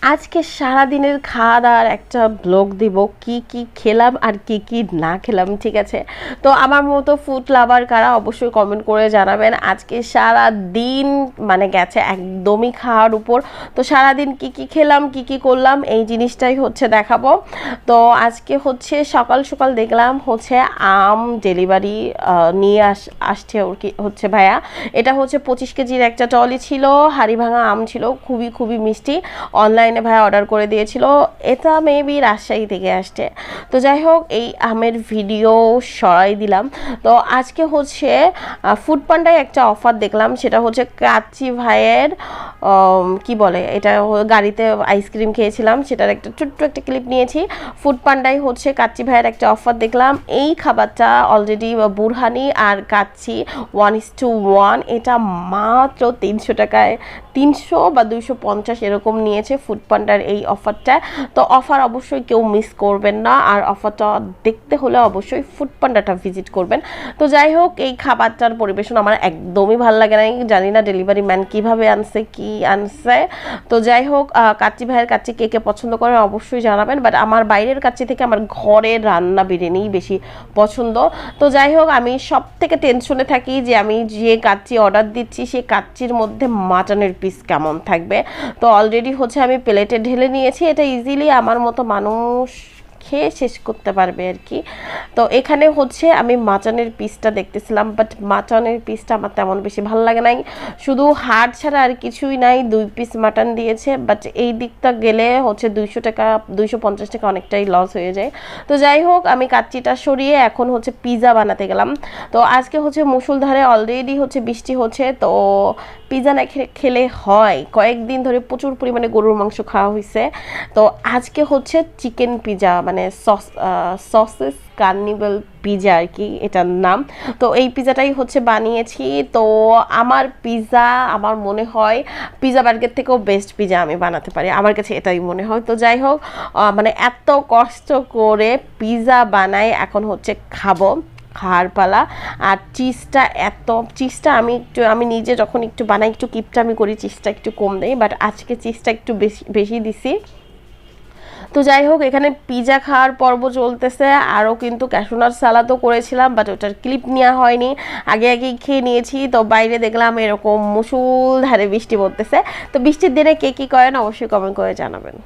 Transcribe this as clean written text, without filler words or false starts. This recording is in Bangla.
আজকে সারাদিনের খাওয়া দাওয়ার একটা ব্লগ দিব, কি কি খেলাম আর কি কি না খেলাম, ঠিক আছে? তো আমার মতো ফুড লাভার কারা অবশ্যই কমেন্ট করে জানাবেন। আজকে সারা দিন মানে গেছে একদমই খাওয়ার উপর। তো সারাদিন কি কি খেলাম কি কি করলাম এই জিনিসটাই হচ্ছে দেখাবো। তো আজকে হচ্ছে সকাল সকাল দেখলাম হচ্ছে আম ডেলিভারি নিয়ে আসছে ওর কি হচ্ছে ভাইয়া। এটা হচ্ছে 25 কেজির একটা ট্রলি ছিল, হাড়ি ভাঙা আম ছিল, খুবই খুবই মিষ্টি। অনলাইনে ভাই অর্ডার করে দিয়েছিল, এটা মেবি রাজশাহী থেকে আসছে। তো যাই হোক, এই আমের ভিডিও সরাই দিলাম। তো আজকে হচ্ছে ফুড পান্ডায় একটা অফার দেখলাম, সেটা হচ্ছে কাচ্চি ভাইয়ের কি বলে এটা, গাড়িতে আইসক্রিম খেয়েছিলাম, সেটার একটা ছোট্ট একটা ক্লিপ নিয়েছি। ফুড পান্ডায় হচ্ছে কাচ্চি ভাইয়ের একটা অফার দেখলাম। এই খাবারটা অলরেডি বুরহানি আর কাচ্চি 1:1, এটা মাত্র 300 টাকায়, 300 বা 250 এরকম নিয়েছে ফুড পান্ডার এই অফারটা। তো অফার অবশ্যই কেউ মিস করবেন না, আর অফারটা দেখতে হলে অবশ্যই ফুড পান্ডাটা ভিজিট করবেন। তো যাই হোক, এই খাবারটার পরিবেশন আমার একদমই ভালো লাগে না, জানি না ডেলিভারি ম্যান কীভাবে আনছে কি আনছে। তো যাই হোক, কাচ্চি ভাইয়ের কাচ্চি কে কে পছন্দ করেন অবশ্যই জানাবেন, বাট আমার বাইরের কাচ্চি থেকে আমার ঘরের রান্না বিরিয়ানিই বেশি পছন্দ। তো যাই হোক, আমি সব থেকে টেনশনে থাকি যে আমি যে কাচ্চি অর্ডার দিচ্ছি সেই কাচ্চির মধ্যে মাটনের পিস কেমন থাকবে। তো অলরেডি হচ্ছে আমি প্লেটে ঢেলে নিয়েছি, এটা ইজিলি আমার মতো মানুষ খেয়ে শেষ করতে পারবে আর কি। তো এখানে হচ্ছে আমি মাটনের পিসটা দেখতেছিলাম, বাট মাটনের পিসটা আমার তেমন বেশি ভালো লাগে নাই, শুধু হাড় ছাড়া আর কিছুই নাই। 2 পিস মাটন দিয়েছে, বাট এই দিকটা গেলে হচ্ছে 200 টাকা 250 টাকা অনেকটাই লস হয়ে যায়। তো যাই হোক, আমি কাচ্চিটা সরিয়ে এখন হচ্ছে পিৎজা বানাতে গেলাম। তো আজকে হচ্ছে মুষলধারে অলরেডি হচ্ছে বৃষ্টি হচ্ছে, তো পিৎজা না খেলে হয়, কয়েকদিন ধরে প্রচুর পরিমাণে গরুর মাংস খাওয়া হয়েছে। তো আজকে হচ্ছে চিকেন পিৎজা, মানে সসেস কার্নিভাল পিৎজা আর কি এটার নাম। তো এই পিৎজাটাই হচ্ছে বানিয়েছি। তো আমার পিৎজা, আমার মনে হয় পিৎজা বার্গার থেকেও বেস্ট পিৎজা আমি বানাতে পারি, আমার কাছে এটাই মনে হয়। তো যাই হোক, মানে এত কষ্ট করে পিৎজা বানাই, এখন হচ্ছে খাবো, খাওয়ার পালা। আর চিজটা আমি নিজে যখন একটু বানাই একটু কিপটা আমি করি, চিজটা একটু কম দেই, বাট আজকে চিজটা একটু বেশি বেশি দিছি। তো যাই হোক, এখানে পিৎজা খাওয়ার পর্ব চলতেছে। আরও কিন্তু ক্যাশোনাট সালাদও করেছিলাম, বাট ওটার ক্লিপ নেওয়া হয়নি, আগে আগেই খেয়ে নিয়েছি। তো বাইরে দেখলাম এরকম মুষলধারে বৃষ্টি পড়তেছে। তো বৃষ্টির দিনে কে কী করেন অবশ্যই কমেন্ট করে জানাবেন।